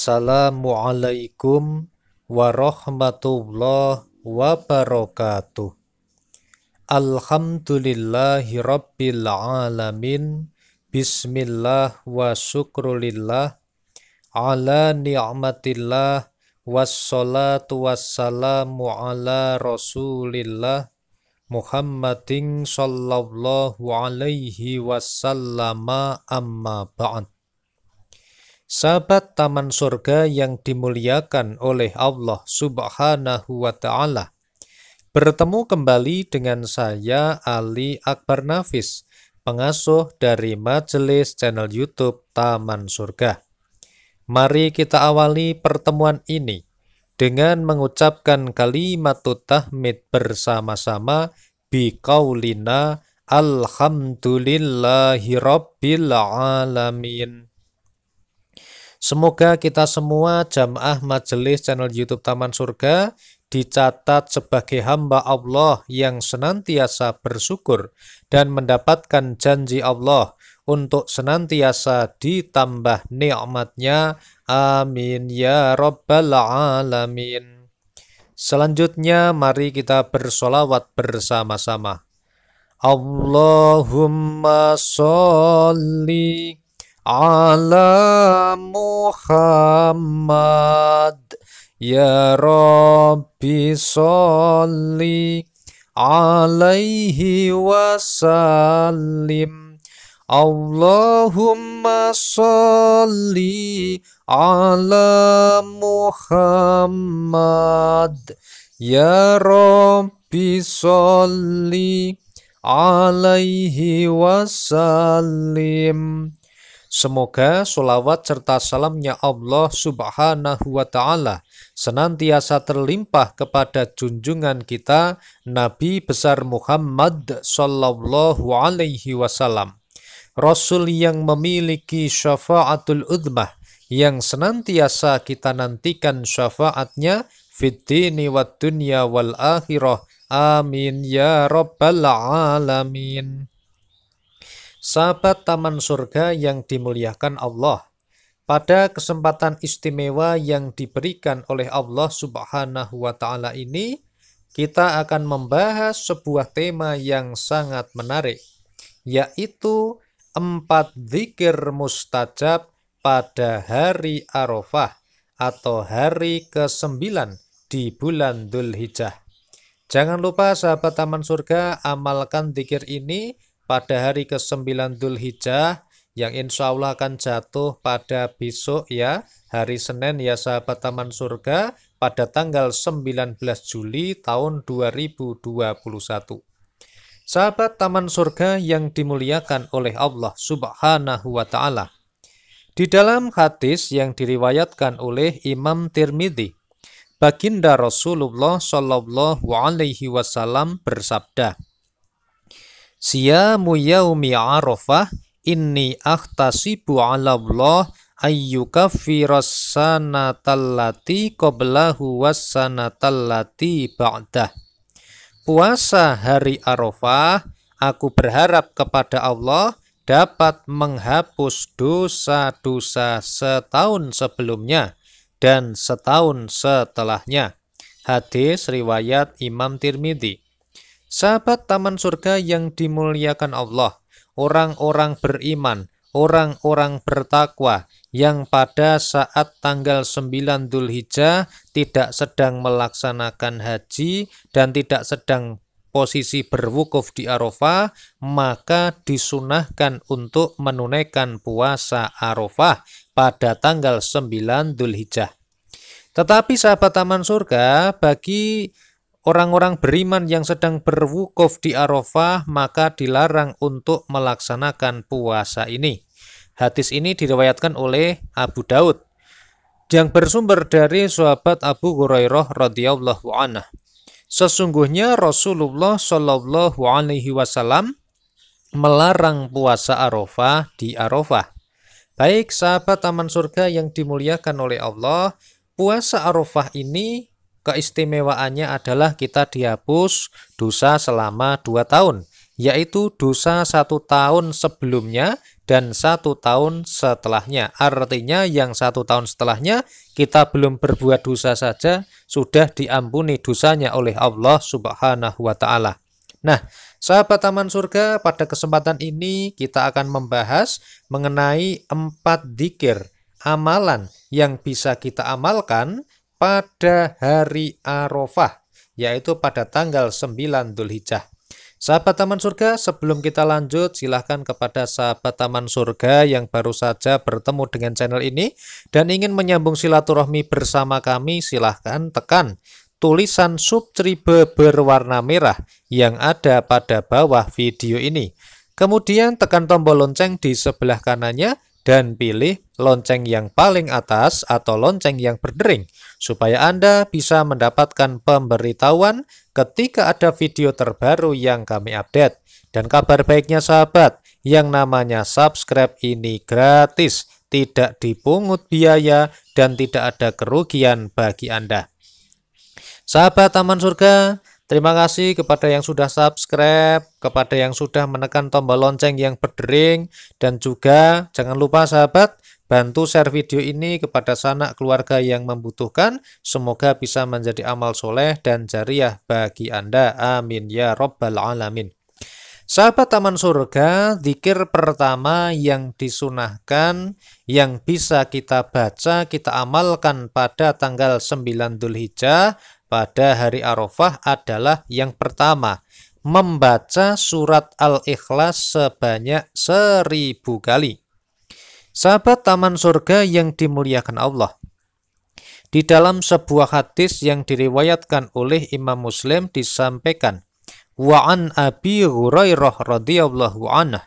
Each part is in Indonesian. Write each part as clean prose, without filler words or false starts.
Assalamualaikum warahmatullahi wabarakatuh. Alhamdulillahi rabbil alamin. Bismillah wa syukrulillah ala ni'matillah wassalatu wassalamu ala rasulillah Muhammadin sallallahu alaihi wasallama amma ba'd. Sahabat Taman Surga yang dimuliakan oleh Allah Subhanahu wa Ta'ala, bertemu kembali dengan saya Ali Akbar Nafis, pengasuh dari majelis channel YouTube Taman Surga. Mari kita awali pertemuan ini dengan mengucapkan kalimatut tahmid bersama-sama biqaulina alhamdulillahi rabbil alamin. Semoga kita semua jamaah majelis channel YouTube Taman Surga dicatat sebagai hamba Allah yang senantiasa bersyukur dan mendapatkan janji Allah untuk senantiasa ditambah nikmatnya. Amin ya rabbal alamin. Selanjutnya mari kita bersolawat bersama-sama. Allahumma sholli ala Muhammad ya Rabbi sholli alaihi wasallim. Allahumma sholli ala Muhammad ya Rabbi sholli alaihi wasallim. Semoga sholawat serta salamnya Allah Subhanahu wa Ta'ala senantiasa terlimpah kepada junjungan kita Nabi besar Muhammad sallallahu alaihi wasallam, Rasul yang memiliki syafaatul udmah, yang senantiasa kita nantikan syafaatnya fid dini wad dunya wal akhirah. Amin ya rabbal alamin. Sahabat Taman Surga yang dimuliakan Allah, pada kesempatan istimewa yang diberikan oleh Allah Subhanahu wa Ta'ala ini, kita akan membahas sebuah tema yang sangat menarik, yaitu 4 dzikir mustajab pada hari Arafah atau hari ke-9 di bulan Dzulhijjah. Jangan lupa sahabat Taman Surga, amalkan dzikir ini pada hari ke-9 Dzulhijjah yang insya Allah akan jatuh pada besok ya, hari Senin ya sahabat Taman Surga, pada tanggal 19 Juli tahun 2021. Sahabat Taman Surga yang dimuliakan oleh Allah Subhanahu wa Ta'ala, di dalam hadis yang diriwayatkan oleh Imam Tirmidzi, baginda Rasulullah Shallallahu alaihi wasallam bersabda, Siyamu yaumi Arafah inni akhtasibu ala Allah ayyukaffiras sanatallati qablahu wassanatallati ba'dah. Puasa hari Arafah, aku berharap kepada Allah dapat menghapus dosa-dosa setahun sebelumnya dan setahun setelahnya. Hadis riwayat Imam Tirmidzi. Sahabat Taman Surga yang dimuliakan Allah, orang-orang beriman, orang-orang bertakwa yang pada saat tanggal 9 Dzulhijjah tidak sedang melaksanakan haji dan tidak sedang posisi berwukuf di Arafah, maka disunahkan untuk menunaikan puasa Arafah pada tanggal 9 Dzulhijjah. Tetapi sahabat Taman Surga, bagi orang-orang beriman yang sedang berwukuf di Arafah, maka dilarang untuk melaksanakan puasa ini. Hadis ini diriwayatkan oleh Abu Daud yang bersumber dari sahabat Abu Hurairah radhiyallahu anhu. Sesungguhnya Rasulullah Shallallahu alaihi wasallam melarang puasa Arafah di Arafah. Baik sahabat Taman Surga yang dimuliakan oleh Allah, puasa Arafah ini keistimewaannya adalah kita dihapus dosa selama 2 tahun, yaitu dosa 1 tahun sebelumnya dan 1 tahun setelahnya. Artinya yang 1 tahun setelahnya kita belum berbuat dosa saja sudah diampuni dosanya oleh Allah Subhanahu wa Ta'ala. Nah, sahabat Taman Surga, pada kesempatan ini kita akan membahas mengenai 4 dzikir amalan yang bisa kita amalkan pada hari Arafah, yaitu pada tanggal 9 Dzulhijjah. Sahabat Taman Surga, sebelum kita lanjut, silahkan kepada sahabat Taman Surga yang baru saja bertemu dengan channel ini dan ingin menyambung silaturahmi bersama kami, silahkan tekan tulisan subscribe berwarna merah yang ada pada bawah video ini. Kemudian tekan tombol lonceng di sebelah kanannya dan pilih lonceng yang paling atas atau lonceng yang berdering supaya Anda bisa mendapatkan pemberitahuan ketika ada video terbaru yang kami update. Dan kabar baiknya sahabat, yang namanya subscribe ini gratis, tidak dipungut biaya dan tidak ada kerugian bagi Anda. Sahabat Taman Surga, terima kasih kepada yang sudah subscribe, kepada yang sudah menekan tombol lonceng yang berdering, dan juga jangan lupa sahabat, bantu share video ini kepada sanak keluarga yang membutuhkan. Semoga bisa menjadi amal soleh dan jariah bagi Anda. Amin ya Rabbal Alamin. Sahabat Taman Surga, dzikir pertama yang disunahkan, yang bisa kita baca, kita amalkan pada tanggal 9 Dzulhijjah, pada hari Arafah adalah yang pertama, membaca surat Al-Ikhlas sebanyak 1000 kali. Sahabat Taman Surga yang dimuliakan Allah, di dalam sebuah hadis yang diriwayatkan oleh Imam Muslim disampaikan, wa an Abi Hurairah radhiyallahu anhu,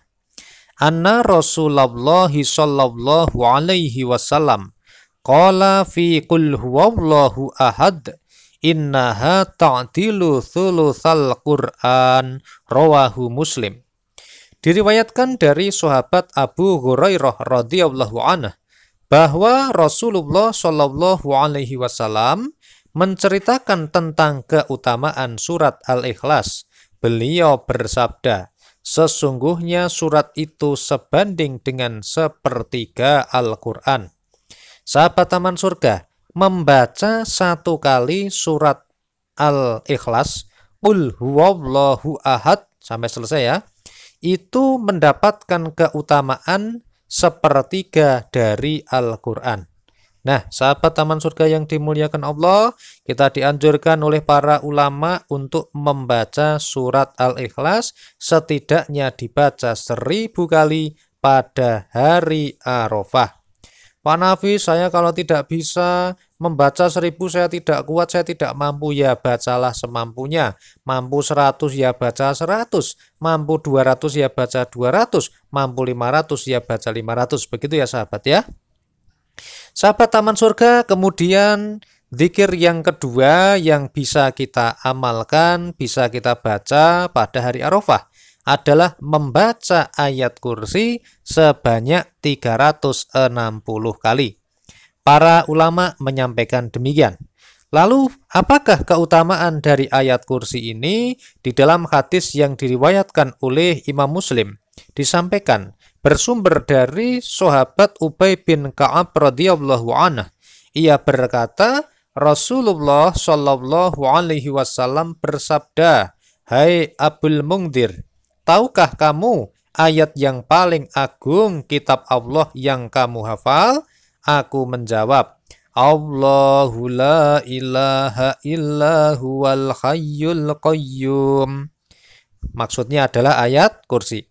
anna Rasulullah sallallahu alaihi wasallam qala fi qul huwallahu ahad innaha ta'dilu thulutsal Qur'an, rawahu Muslim. Diriwayatkan dari sahabat Abu Hurairah radhiyallahu anhu bahwa Rasulullah shallallahu alaihi wasallam menceritakan tentang keutamaan surat Al-Ikhlas. Beliau bersabda, sesungguhnya surat itu sebanding dengan 1/3 Al-Qur'an. Sahabat Taman Surga, membaca 1 kali surat Al-Ikhlas, Qul huwallahu ahad, sampai selesai ya, itu mendapatkan keutamaan 1/3 dari Al-Quran. Nah, sahabat Taman Surga yang dimuliakan Allah, kita dianjurkan oleh para ulama untuk membaca surat Al-Ikhlas setidaknya dibaca 1000 kali pada hari Arafah. Pak Nafi, saya kalau tidak bisa membaca 1000, saya tidak kuat, saya tidak mampu. Ya bacalah semampunya. Mampu 100 ya baca 100, mampu 200 ya baca 200, mampu 500 ya baca 500. Begitu ya sahabat ya. Sahabat Taman Surga, kemudian dzikir yang kedua yang bisa kita amalkan, bisa kita baca pada hari Arafah adalah membaca ayat kursi sebanyak 360 kali. Para ulama menyampaikan demikian. Lalu, apakah keutamaan dari ayat kursi ini? Di dalam hadis yang diriwayatkan oleh Imam Muslim, disampaikan bersumber dari sahabat Ubay bin Ka'ab radhiyallahu anhu. Ia berkata, Rasulullah shallallahu alaihi wasallam bersabda, "Hai Abul Mungdir, tahukah kamu ayat yang paling agung kitab Allah yang kamu hafal?" Aku menjawab, Allahu la ilaha illa huwal hayyul qayyum. Maksudnya adalah ayat kursi.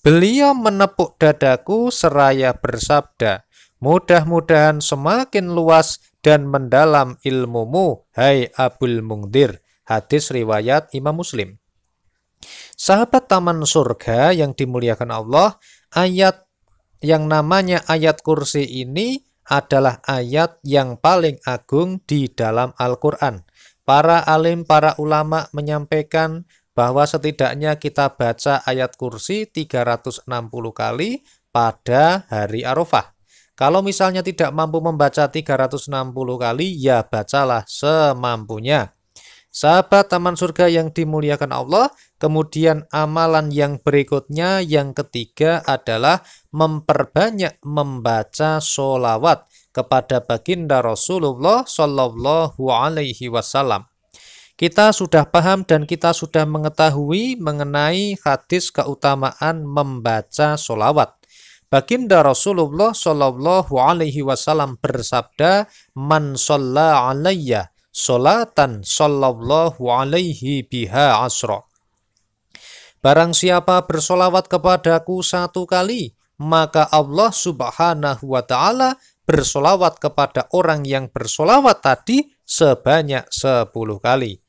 Beliau menepuk dadaku seraya bersabda, mudah-mudahan semakin luas dan mendalam ilmumu, hai Abul Mungdir. Hadis riwayat Imam Muslim. Sahabat Taman Surga yang dimuliakan Allah, ayat yang namanya ayat kursi ini adalah ayat yang paling agung di dalam Al-Quran. Para alim, para ulama menyampaikan bahwa setidaknya kita baca ayat kursi 360 kali pada hari Arafah. Kalau misalnya tidak mampu membaca 360 kali, ya bacalah semampunya. Sahabat Taman Surga yang dimuliakan Allah, Kemudian amalan yang berikutnya, yang ketiga adalah memperbanyak membaca sholawat kepada baginda Rasulullah Shallallahu Alaihi Wasallam. Kita sudah paham dan kita sudah mengetahui mengenai hadis keutamaan membaca sholawat. Baginda Rasulullah Shallallahu Alaihi Wasallam bersabda, "Man shalla alayya sholatan sallallahu alaihi biha asra." Barang siapa bersolawat kepadaku satu kali, maka Allah Subhanahu wa Ta'ala bersolawat kepada orang yang bersolawat tadi sebanyak 10 kali.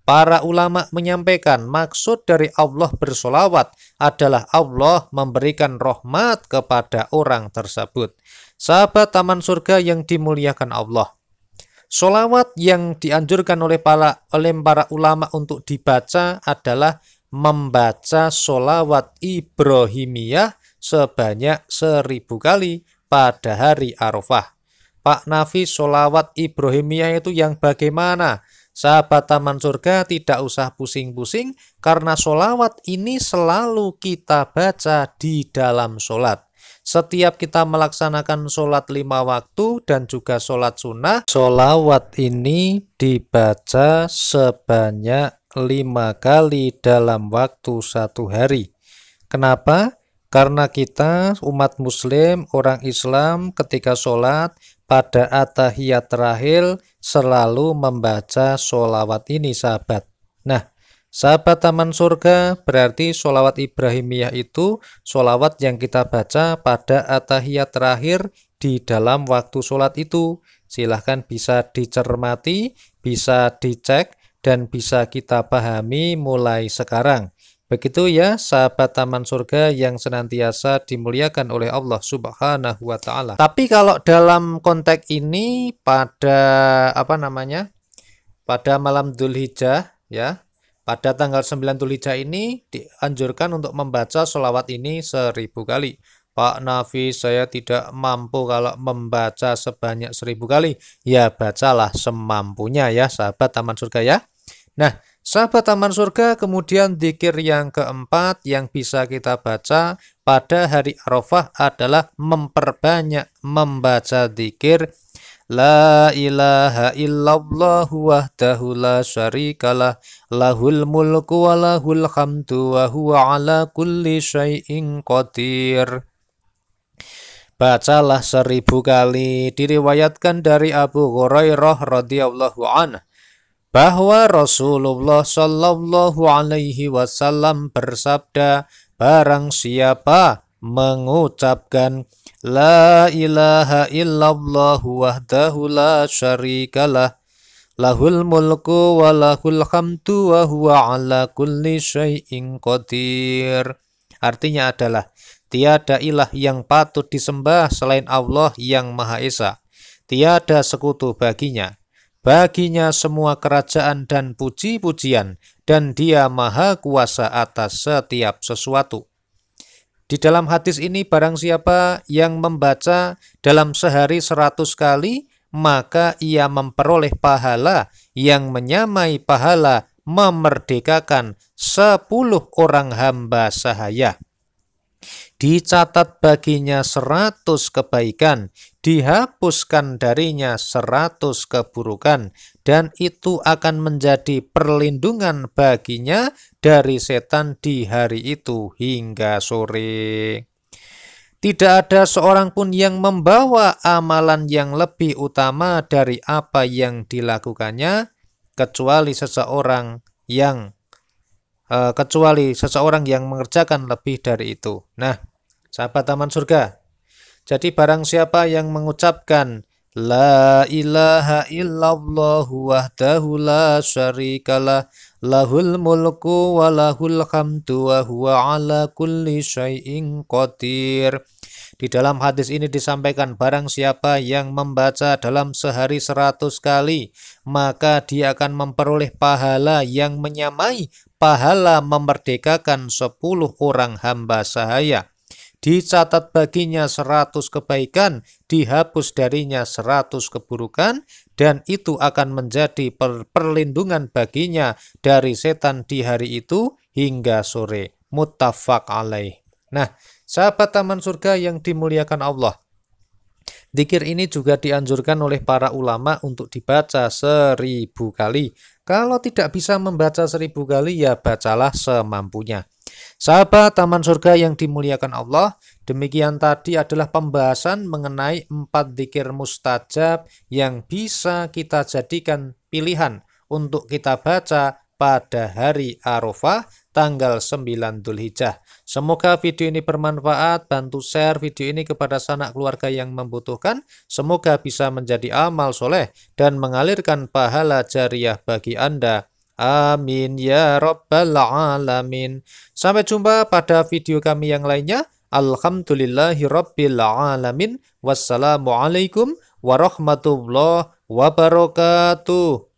Para ulama menyampaikan maksud dari Allah bersolawat adalah Allah memberikan rahmat kepada orang tersebut. Sahabat taman surga yang dimuliakan Allah, solawat yang dianjurkan oleh para ulama untuk dibaca adalah membaca solawat Ibrahimiyah sebanyak 1000 kali pada hari Arafah. Pak Nafi, solawat Ibrahimiyah itu yang bagaimana? Sahabat taman surga tidak usah pusing-pusing karena solawat ini selalu kita baca di dalam sholat. Setiap kita melaksanakan sholat 5 waktu dan juga sholat sunnah, solawat ini dibaca sebanyak 5 kali dalam waktu 1 hari. Kenapa? Karena kita umat muslim, orang Islam ketika sholat pada atahiyat terakhir selalu membaca sholawat ini sahabat. Nah, sahabat taman surga, berarti sholawat Ibrahimiyah itu sholawat yang kita baca pada atahiyat terakhir di dalam waktu sholat itu. Silahkan bisa dicermati, bisa dicek, dan bisa kita pahami mulai sekarang. Begitu ya sahabat taman surga yang senantiasa dimuliakan oleh Allah Subhanahu wa Ta'ala. Tapi kalau dalam konteks ini pada pada malam Dzulhijjah ya, pada tanggal 9 Dzulhijjah ini dianjurkan untuk membaca sholawat ini 1000 kali. Pak Nafi, saya tidak mampu kalau membaca sebanyak 1000 kali. Ya bacalah semampunya ya sahabat taman surga ya. Nah, sahabat taman surga, kemudian dzikir yang keempat yang bisa kita baca pada hari Arafah adalah memperbanyak membaca dzikir La ilaha illallah wahdahu la syarikalah lahul mulku wa lahul hamdu wa huwa ala kulli syai'in qadir. Bacalah 1000 kali. Diriwayatkan dari Abu Hurairah radhiyallahu anhu bahwa Rasulullah Shallallahu Alaihi Wasallam bersabda, barang siapa mengucapkan La ilaha illallah wahdahu la syarikalah lahul mulku wa lahul hamdu wa huwa ala kulli syai'in qadir. Artinya adalah tiada ilah yang patut disembah selain Allah yang Maha Esa. Tiada sekutu baginya. Baginya semua kerajaan dan puji-pujian, dan Dia Maha Kuasa atas setiap sesuatu. Di dalam hadis ini, barang siapa yang membaca dalam sehari 100 kali, maka ia memperoleh pahala yang menyamai pahala memerdekakan 10 orang hamba sahaya. Dicatat baginya 100 kebaikan, dihapuskan darinya 100 keburukan, dan itu akan menjadi perlindungan baginya dari setan di hari itu hingga sore. Tidak ada seorang pun yang membawa amalan yang lebih utama dari apa yang dilakukannya, kecuali seseorang yang mengerjakan lebih dari itu. Nah, sahabat taman surga, jadi barang siapa yang mengucapkan La ilaha illallah wahdahu la syarikalah lahul mulku wa lahul hamdu wa huwa ala kulli syai'in qadir. Di dalam hadis ini disampaikan barang siapa yang membaca dalam sehari 100 kali, maka dia akan memperoleh pahala yang menyamai pahala memerdekakan 10 orang hamba sahaya. Dicatat baginya 100 kebaikan, dihapus darinya 100 keburukan, dan itu akan menjadi perlindungan baginya dari setan di hari itu hingga sore. Muttafaq alaih. Nah, sahabat taman surga yang dimuliakan Allah, zikir ini juga dianjurkan oleh para ulama untuk dibaca 1000 kali. Kalau tidak bisa membaca 1000 kali, ya bacalah semampunya. Sahabat taman surga yang dimuliakan Allah, demikian tadi adalah pembahasan mengenai 4 zikir mustajab yang bisa kita jadikan pilihan untuk kita baca pada hari Arafah tanggal 9 Dzulhijjah. Semoga video ini bermanfaat, bantu share video ini kepada sanak keluarga yang membutuhkan. Semoga bisa menjadi amal soleh dan mengalirkan pahala jariah bagi Anda. Amin ya rabbal alamin. Sampai jumpa pada video kami yang lainnya. Alhamdulillahi rabbil alamin. Wassalamualaikum warahmatullahi wabarakatuh.